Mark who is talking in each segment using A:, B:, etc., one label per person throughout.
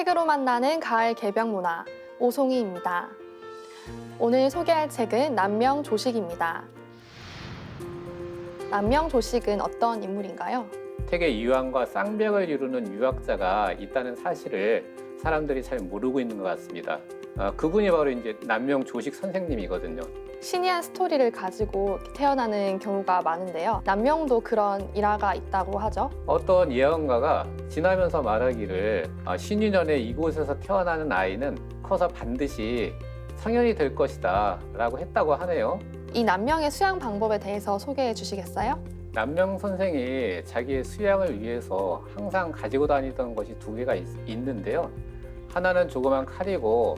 A: 책으로 만나는 가을 개병 문화, 오송이입니다. 오늘 소개할 책은 남명조식입니다. 남명조식은 어떤 인물인가요?
B: 태계 이황과 쌍벽을 이루는 유학자가 있다는 사실을 사람들이 잘 모르고 있는 것 같습니다. 그분이 바로 이제 남명조식 선생님이거든요.
A: 신이한 스토리를 가지고 태어나는 경우가 많은데요. 남명도 그런 일화가 있다고 하죠.
B: 어떤 예언가가 지나면서 말하기를 신유년에 이곳에서 태어나는 아이는 커서 반드시 성현이 될 것이다 라고 했다고 하네요.
A: 이 남명의 수양 방법에 대해서 소개해 주시겠어요?
B: 남명 선생이 자기의 수양을 위해서 항상 가지고 다니던 것이 두 개가 있는데요. 하나는 조그만 칼이고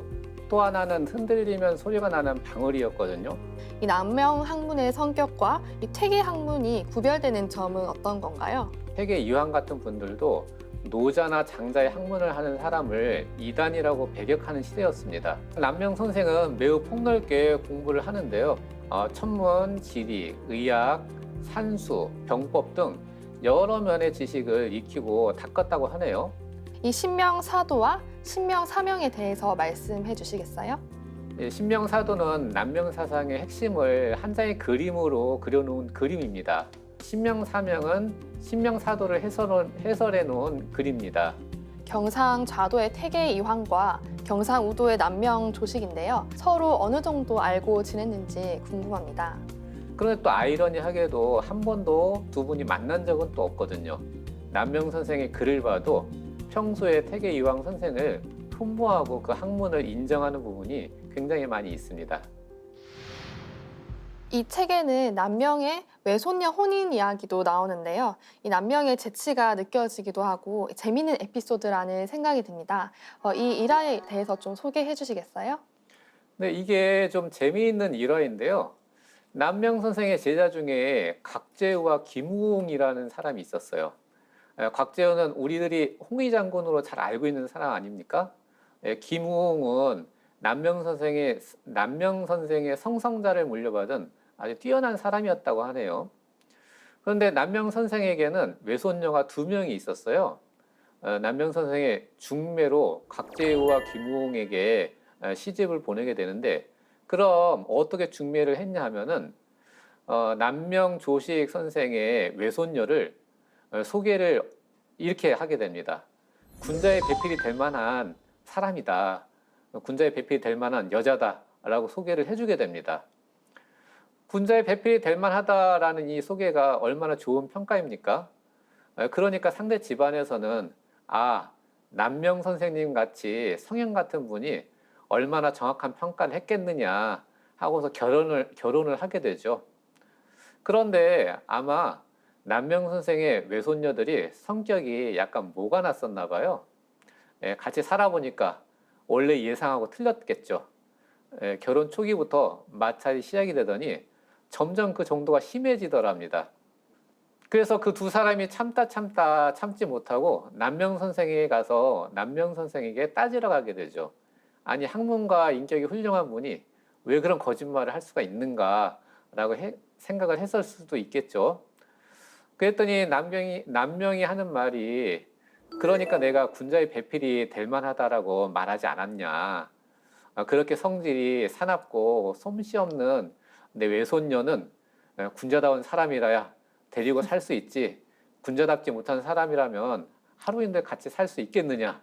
B: 또 하나는 흔들리면 소리가 나는 방울이었거든요.
A: 이 남명 학문의 성격과 이 퇴계 학문이 구별되는 점은 어떤 건가요?
B: 태계 이황 같은 분들도 노자나 장자의 학문을 하는 사람을 이단이라고 배격하는 시대였습니다. 남명 선생은 매우 폭넓게 공부를 하는데요. 천문, 지리, 의학, 산수, 병법 등 여러 면의 지식을 익히고 닦았다고 하네요.
A: 이 신명사도와 신명사명에 대해서 말씀해 주시겠어요?
B: 신명사도는 남명 사상의 핵심을 한 장의 그림으로 그려놓은 그림입니다. 신명사명은 신명사도를 해설해 놓은 글입니다.
A: 경상좌도의 태계이황과 경상우도의 남명조식인데요. 서로 어느 정도 알고 지냈는지 궁금합니다.
B: 그런데 또 아이러니하게도 한 번도 두 분이 만난 적은 또 없거든요. 남명 선생의 글을 봐도 평소에 태계 이황 선생을 풍부하고 그 학문을 인정하는 부분이 굉장히 많이 있습니다.
A: 이 책에는 남명의 외손녀 혼인 이야기도 나오는데요. 이 남명의 재치가 느껴지기도 하고 재미있는 에피소드라는 생각이 듭니다. 이 일화에 대해서 좀 소개해 주시겠어요?
B: 네, 이게 좀 재미있는 일화인데요. 남명 선생의 제자 중에 곽재우와 김우웅이라는 사람이 있었어요. 곽재우는 우리들이 홍위 장군으로 잘 알고 있는 사람 아닙니까? 김우웅은 남명 선생의 성성자를 물려받은 아주 뛰어난 사람이었다고 하네요. 그런데 남명 선생에게는 외손녀가 두 명이 있었어요. 남명 선생의 중매로 곽재우와 김우웅에게 시집을 보내게 되는데, 그럼 어떻게 중매를 했냐 하면은 남명조식 선생의 외손녀를 소개를 이렇게 하게 됩니다. 군자의 배필이 될 만한 사람이다. 군자의 배필이 될 만한 여자다라고 소개를 해주게 됩니다. 군자의 배필이 될 만하다라는 이 소개가 얼마나 좋은 평가입니까? 그러니까 상대 집안에서는 남명 선생님 같이 성현 같은 분이 얼마나 정확한 평가를 했겠느냐 하고서 결혼을 하게 되죠. 그런데 아마 남명 선생의 외손녀들이 성격이 약간 모가 났었나 봐요. 같이 살아보니까 원래 예상하고 틀렸겠죠. 결혼 초기부터 마찰이 시작이 되더니 점점 그 정도가 심해지더랍니다. 그래서 그 두 사람이 참지 못하고 남명 선생에게 가서 남명 선생에게 따지러 가게 되죠. 아니, 학문과 인격이 훌륭한 분이 왜 그런 거짓말을 할 수가 있는가라고 생각을 했을 수도 있겠죠. 그랬더니 남명이 하는 말이, 그러니까 내가 군자의 배필이 될 만하다라고 말하지 않았냐. 그렇게 성질이 사납고 솜씨 없는 내 외손녀는 군자다운 사람이라야 데리고 살 수 있지. 군자답지 못한 사람이라면 하루인들 같이 살 수 있겠느냐.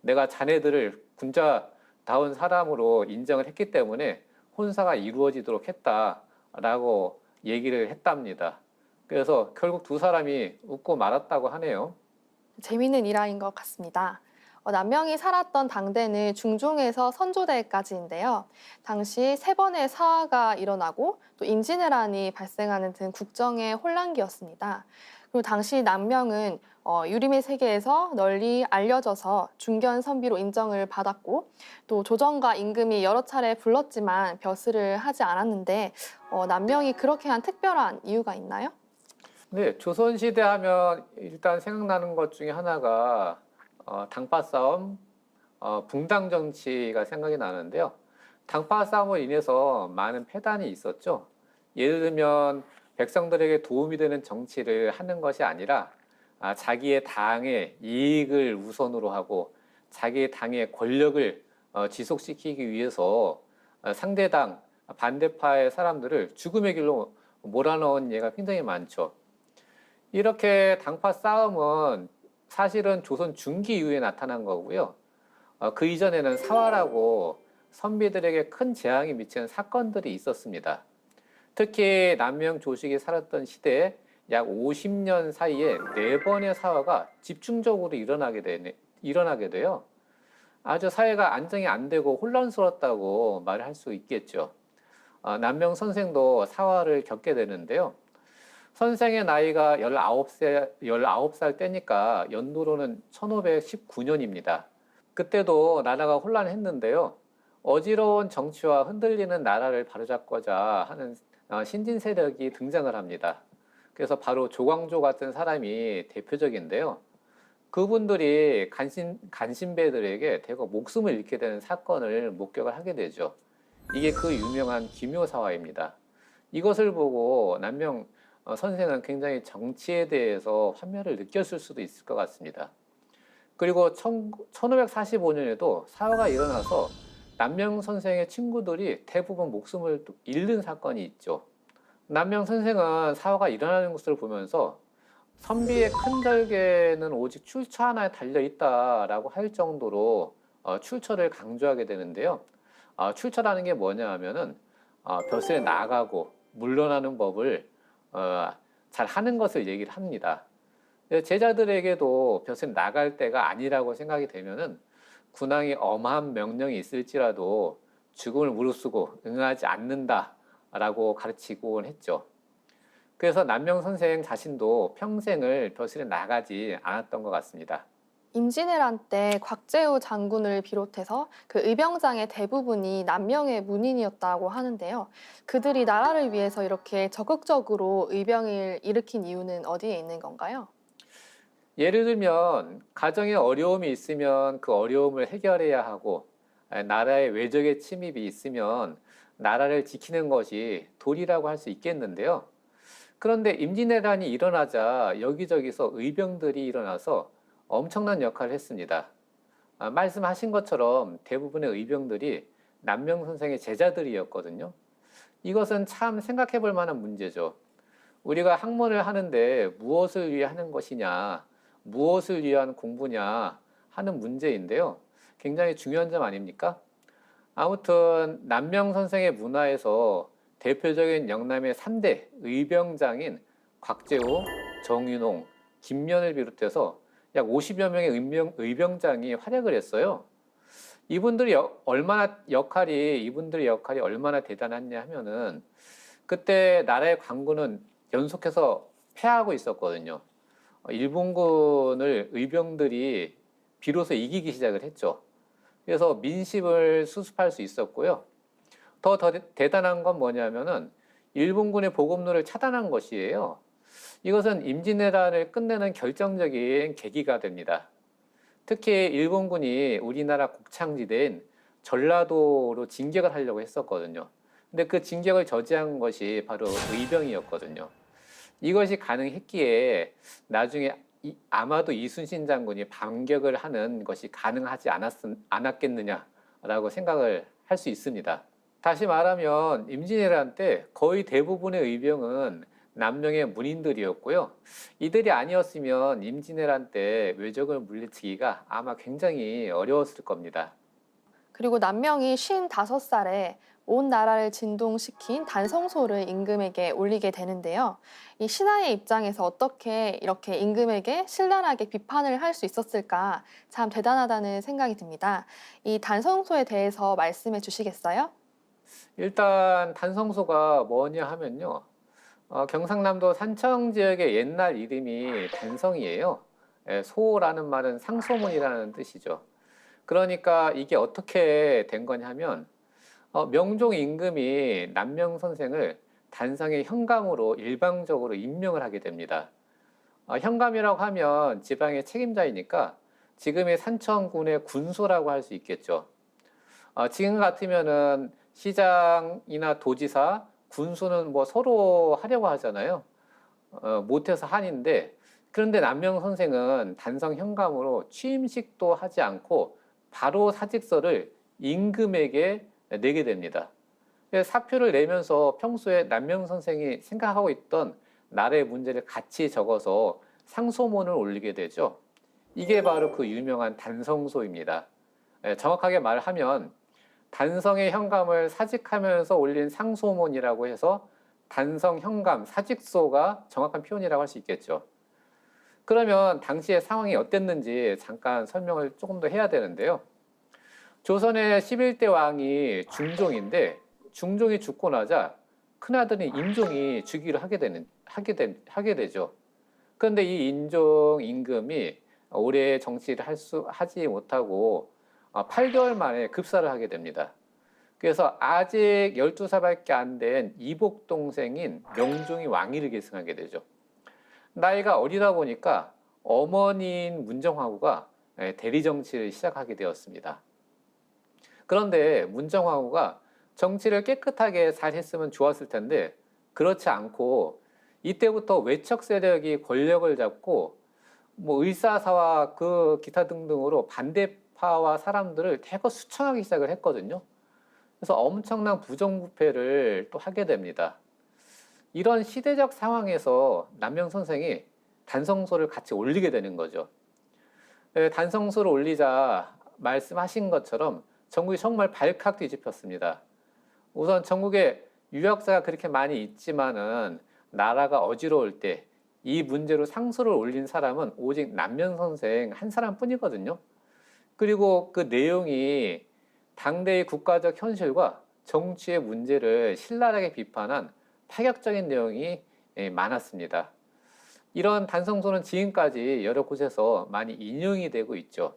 B: 내가 자네들을 군자다운 사람으로 인정을 했기 때문에 혼사가 이루어지도록 했다라고 얘기를 했답니다. 그래서 결국 두 사람이 웃고 말았다고 하네요.
A: 재미있는 일화인 것 같습니다. 남명이 살았던 당대는 중종에서 선조대까지인데요. 당시 3번의 사화가 일어나고 또 임진왜란이 발생하는 등 국정의 혼란기였습니다. 그리고 당시 남명은 유림의 세계에서 널리 알려져서 중견 선비로 인정을 받았고, 또 조정과 임금이 여러 차례 불렀지만 벼슬을 하지 않았는데 남명이 그렇게 한 특별한 이유가 있나요?
B: 네, 조선시대 하면 일단 생각나는 것 중에 하나가 당파 싸움, 붕당 정치가 생각이 나는데요. 당파 싸움으로 인해서 많은 폐단이 있었죠. 예를 들면 백성들에게 도움이 되는 정치를 하는 것이 아니라 자기의 당의 이익을 우선으로 하고 자기 당의 권력을 지속시키기 위해서 상대당 반대파의 사람들을 죽음의 길로 몰아넣은 예가 굉장히 많죠. 이렇게 당파 싸움은 사실은 조선 중기 이후에 나타난 거고요. 그 이전에는 사화라고 선비들에게 큰 재앙이 미치는 사건들이 있었습니다. 특히 남명 조식이 살았던 시대에 약 50년 사이에 4번의 사화가 집중적으로 일어나게 돼요. 아주 사회가 안정이 안 되고 혼란스러웠다고 말할 수 있겠죠. 남명 선생도 사화를 겪게 되는데요. 선생의 나이가 19살 때니까 연도로는 1519년입니다. 그때도 나라가 혼란했는데요. 어지러운 정치와 흔들리는 나라를 바로잡고자 하는 신진 세력이 등장을 합니다. 그래서 바로 조광조 같은 사람이 대표적인데요. 그분들이 간신배들에게 대거 목숨을 잃게 되는 사건을 목격을 하게 되죠. 이게 그 유명한 김효사화입니다. 이것을 보고 남명 선생은 굉장히 정치에 대해서 환멸을 느꼈을 수도 있을 것 같습니다. 그리고 1545년에도 사화가 일어나서 남명 선생의 친구들이 대부분 목숨을 잃는 사건이 있죠. 남명 선생은 사화가 일어나는 것을 보면서 선비의 큰 절개는 오직 출처 하나에 달려 있다라고 할 정도로 출처를 강조하게 되는데요. 출처라는 게 뭐냐 하면은 벼슬에 나가고 물러나는 법을 잘 하는 것을 얘기를 합니다. 제자들에게도 벼슬에 나갈 때가 아니라고 생각이 되면은 군왕이 엄한 명령이 있을지라도 죽음을 무릅쓰고 응하지 않는다라고 가르치곤 했죠. 그래서 남명 선생 자신도 평생을 벼슬에 나가지 않았던 것 같습니다.
A: 임진왜란 때 곽재우 장군을 비롯해서 그 의병장의 대부분이 남명의 문인이었다고 하는데요. 그들이 나라를 위해서 이렇게 적극적으로 의병을 일으킨 이유는 어디에 있는 건가요?
B: 예를 들면 가정에 어려움이 있으면 그 어려움을 해결해야 하고 나라의 외적의 침입이 있으면 나라를 지키는 것이 도리라고 할 수 있겠는데요. 그런데 임진왜란이 일어나자 여기저기서 의병들이 일어나서 엄청난 역할을 했습니다. 말씀하신 것처럼 대부분의 의병들이 남명 선생의 제자들이었거든요. 이것은 참 생각해 볼 만한 문제죠. 우리가 학문을 하는데 무엇을 위해 하는 것이냐, 무엇을 위한 공부냐 하는 문제인데요. 굉장히 중요한 점 아닙니까? 아무튼 남명 선생의 문화에서 대표적인 영남의 3대 의병장인 곽재우, 정윤홍, 김면을 비롯해서 약 50여 명의 의병장이 활약을 했어요. 이분들의 역할이 얼마나 대단했냐 하면은 그때 나라의 관군은 연속해서 패하고 있었거든요. 일본군을 의병들이 비로소 이기기 시작을 했죠. 그래서 민심을 수습할 수 있었고요. 더 대단한 건 뭐냐면은 일본군의 보급로를 차단한 것이에요. 이것은 임진왜란을 끝내는 결정적인 계기가 됩니다. 특히 일본군이 우리나라 곡창지대인 전라도로 진격을 하려고 했었거든요. 근데 그 진격을 저지한 것이 바로 의병이었거든요. 이것이 가능했기에 나중에 아마도 이순신 장군이 반격을 하는 것이 가능하지 않았겠느냐라고 생각을 할 수 있습니다. 다시 말하면 임진왜란 때 거의 대부분의 의병은 남명의 문인들이었고요. 이들이 아니었으면 임진왜란 때 외적을 물리치기가 아마 굉장히 어려웠을 겁니다.
A: 그리고 남명이 55살에 온 나라를 진동시킨 단성소를 임금에게 올리게 되는데요. 이 신하의 입장에서 어떻게 이렇게 임금에게 신랄하게 비판을 할 수 있었을까 참 대단하다는 생각이 듭니다. 이 단성소에 대해서 말씀해 주시겠어요?
B: 일단 단성소가 뭐냐 하면요. 경상남도 산청 지역의 옛날 이름이 단성이에요. 소라는 말은 상소문이라는 뜻이죠. 그러니까 이게 어떻게 된 거냐면 명종 임금이 남명 선생을 단성의 현감으로 일방적으로 임명을 하게 됩니다. 현감이라고 하면 지방의 책임자이니까 지금의 산청군의 군소라고 할 수 있겠죠. 지금 같으면은 시장이나 도지사, 군수는 뭐 서로 하려고 하잖아요. 못해서 한인데, 그런데 남명 선생은 단성 현감으로 취임식도 하지 않고 바로 사직서를 임금에게 내게 됩니다. 사표를 내면서 평소에 남명 선생이 생각하고 있던 나라의 문제를 같이 적어서 상소문을 올리게 되죠. 이게 바로 그 유명한 단성소입니다. 정확하게 말하면 단성의 현감을 사직하면서 올린 상소문이라고 해서 단성 현감 사직소가 정확한 표현이라고 할 수 있겠죠. 그러면 당시의 상황이 어땠는지 잠깐 설명을 조금 더 해야 되는데요. 조선의 11대 왕이 중종인데 중종이 죽고 나자 큰아들인 인종이 즉위를 하게 되죠. 그런데 이 인종 임금이 오래 정치를 하지 못하고 8개월 만에 급사를 하게 됩니다. 그래서 아직 12살밖에 안 된 이복 동생인 명종이 왕위를 계승하게 되죠. 나이가 어리다 보니까 어머니인 문정왕후가 대리 정치를 시작하게 되었습니다. 그런데 문정왕후가 정치를 깨끗하게 잘 했으면 좋았을 텐데 그렇지 않고 이때부터 외척 세력이 권력을 잡고 뭐 의사사와 그 기타 등등으로 반대파와 사람들을 대거 수청하기 시작을 했거든요. 그래서 엄청난 부정부패를 또 하게 됩니다. 이런 시대적 상황에서 남명 선생이 단성소를 같이 올리게 되는 거죠. 단성소를 올리자 말씀하신 것처럼 전국이 정말 발칵 뒤집혔습니다. 우선 전국에 유학자가 그렇게 많이 있지만은 나라가 어지러울 때 이 문제로 상소를 올린 사람은 오직 남명 선생 한 사람뿐이거든요. 그리고 그 내용이 당대의 국가적 현실과 정치의 문제를 신랄하게 비판한 파격적인 내용이 많았습니다. 이런 단성소는 지금까지 여러 곳에서 많이 인용이 되고 있죠.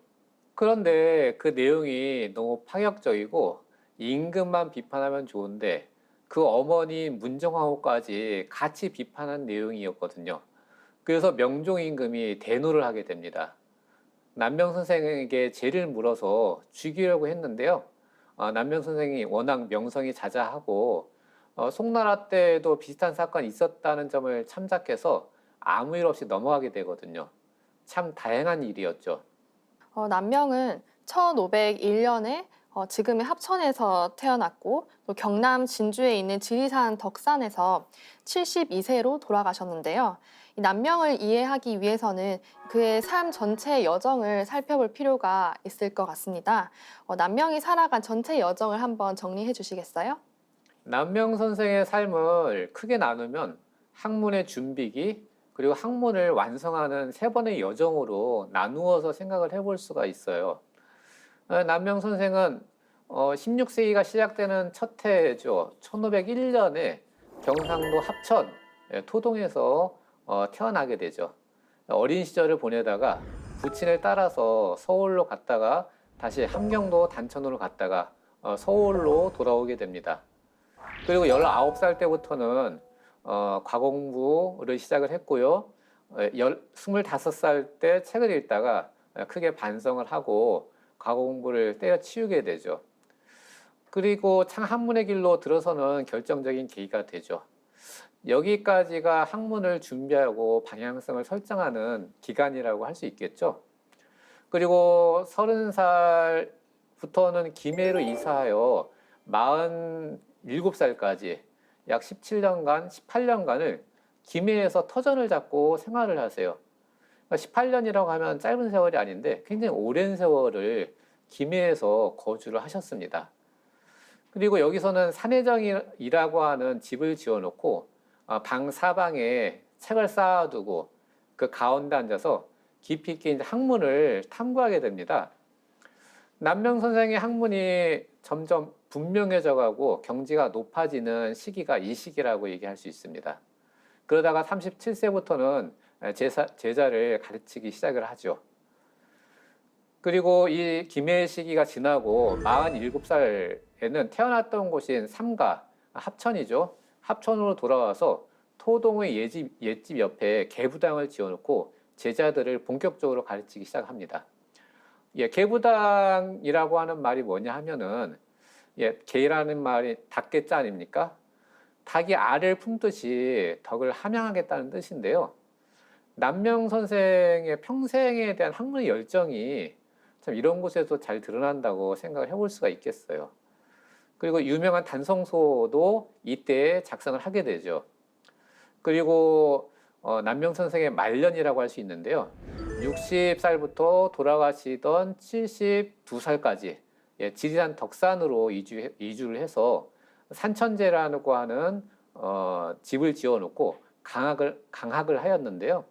B: 그런데 그 내용이 너무 파격적이고 임금만 비판하면 좋은데 그 어머니 문정왕후까지 같이 비판한 내용이었거든요. 그래서 명종 임금이 대노를 하게 됩니다. 남명 선생에게 죄를 물어서 죽이려고 했는데요. 남명 선생이 워낙 명성이 자자하고 송나라 때도 비슷한 사건이 있었다는 점을 참작해서 아무 일 없이 넘어가게 되거든요. 참 다행한 일이었죠.
A: 남명은 1501년에 지금의 합천에서 태어났고 또 경남 진주에 있는 지리산 덕산에서 72세로 돌아가셨는데요. 이 남명을 이해하기 위해서는 그의 삶 전체의 여정을 살펴볼 필요가 있을 것 같습니다. 남명이 살아간 전체 여정을 한번 정리해 주시겠어요?
B: 남명 선생의 삶을 크게 나누면 학문의 준비기 그리고 학문을 완성하는 세 번의 여정으로 나누어서 생각을 해볼 수가 있어요. 남명 선생은 16세기가 시작되는 첫 해죠. 1501년에 경상도 합천 토동에서 태어나게 되죠. 어린 시절을 보내다가 부친을 따라서 서울로 갔다가 다시 함경도 단천으로 갔다가 서울로 돌아오게 됩니다. 그리고 19살 때부터는 과공부를 시작을 했고요. 25살 때 책을 읽다가 크게 반성을 하고 과공부를 때려치우게 되죠. 그리고 창 학문의 길로 들어서는 결정적인 계기가 되죠. 여기까지가 학문을 준비하고 방향성을 설정하는 기간이라고 할 수 있겠죠. 그리고 30살부터는 김해로 이사하여 47살까지 약 17년간, 18년간을 김해에서 터전을 잡고 생활을 하세요. 18년이라고 하면 짧은 세월이 아닌데 굉장히 오랜 세월을 김해에서 거주를 하셨습니다. 그리고 여기서는 산해정이라고 하는 집을 지어놓고 방 사방에 책을 쌓아두고 그 가운데 앉아서 깊이 있게 이제 학문을 탐구하게 됩니다. 남명 선생의 학문이 점점 분명해져가고 경지가 높아지는 시기가 이 시기라고 얘기할 수 있습니다. 그러다가 37세부터는 제자를 가르치기 시작을 하죠. 그리고 이 김해 시기가 지나고 47살에는 태어났던 곳인 삼가, 합천이죠. 합천으로 돌아와서 토동의 옛집 옆에 계부당을 지어놓고 제자들을 본격적으로 가르치기 시작합니다. 계부당이라고 하는 말이 뭐냐 하면은 계라는 말이 닭개자 아닙니까? 닭이 알을 품듯이 덕을 함양하겠다는 뜻인데요. 남명 선생의 평생에 대한 학문의 열정이 참 이런 곳에서 잘 드러난다고 생각을 해볼 수가 있겠어요. 그리고 유명한 단성소도 이때 작성을 하게 되죠. 그리고 남명 선생의 말년이라고 할 수 있는데요. 60살부터 돌아가시던 72살까지 지리산 덕산으로 이주를 해서 산천제라고 하는 집을 지어놓고 강학을 하였는데요.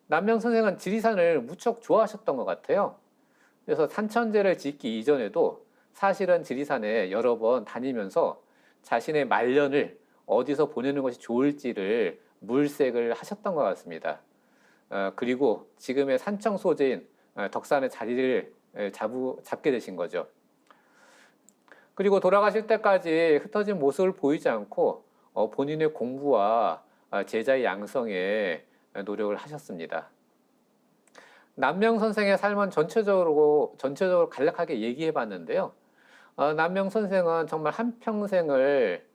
B: 남명 선생은 지리산을 무척 좋아하셨던 것 같아요. 그래서 산천제를 짓기 이전에도 사실은 지리산에 여러 번 다니면서 자신의 말년을 어디서 보내는 것이 좋을지를 물색을 하셨던 것 같습니다. 그리고 지금의 산청 소재인 덕산의 자리를 잡게 되신 거죠. 그리고 돌아가실 때까지 흩어진 모습을 보이지 않고 본인의 공부와 제자의 양성에 노력을 하셨습니다. 남명 선생의 삶은 전체적으로 간략하게 얘기해 봤는데요. 남명 선생은 정말 한평생을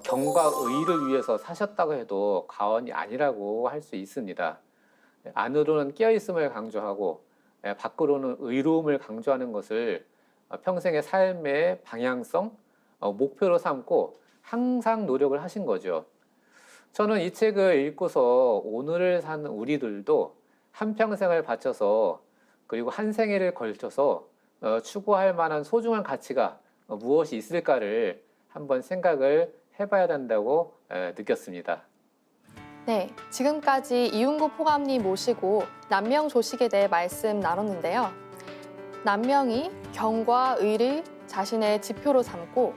B: 경과 의를 위해서 사셨다고 해도 과언이 아니라고 할 수 있습니다. 안으로는 깨어있음을 강조하고 밖으로는 의로움을 강조하는 것을 평생의 삶의 방향성, 목표로 삼고 항상 노력을 하신 거죠. 저는 이 책을 읽고서 오늘을 사는 우리들도 한평생을 바쳐서 그리고 한 생애를 걸쳐서 추구할 만한 소중한 가치가 무엇이 있을까를 한번 생각을 해봐야 된다고 느꼈습니다.
A: 네, 지금까지 이윤구 포감님 모시고 남명 조식에 대해 말씀 나눴는데요. 남명이 경과 의를 자신의 지표로 삼고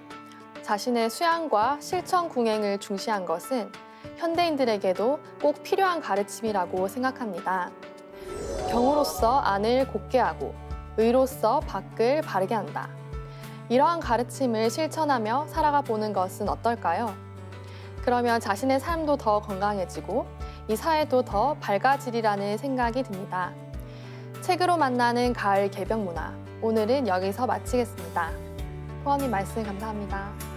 A: 자신의 수양과 실천 궁행을 중시한 것은 현대인들에게도 꼭 필요한 가르침이라고 생각합니다. 경으로서 안을 곧게 하고 의로서 밖을 바르게 한다. 이러한 가르침을 실천하며 살아가 보는 것은 어떨까요? 그러면 자신의 삶도 더 건강해지고 이 사회도 더 밝아지리라는 생각이 듭니다. 책으로 만나는 가을 개병문화, 오늘은 여기서 마치겠습니다. 포함님 말씀 감사합니다.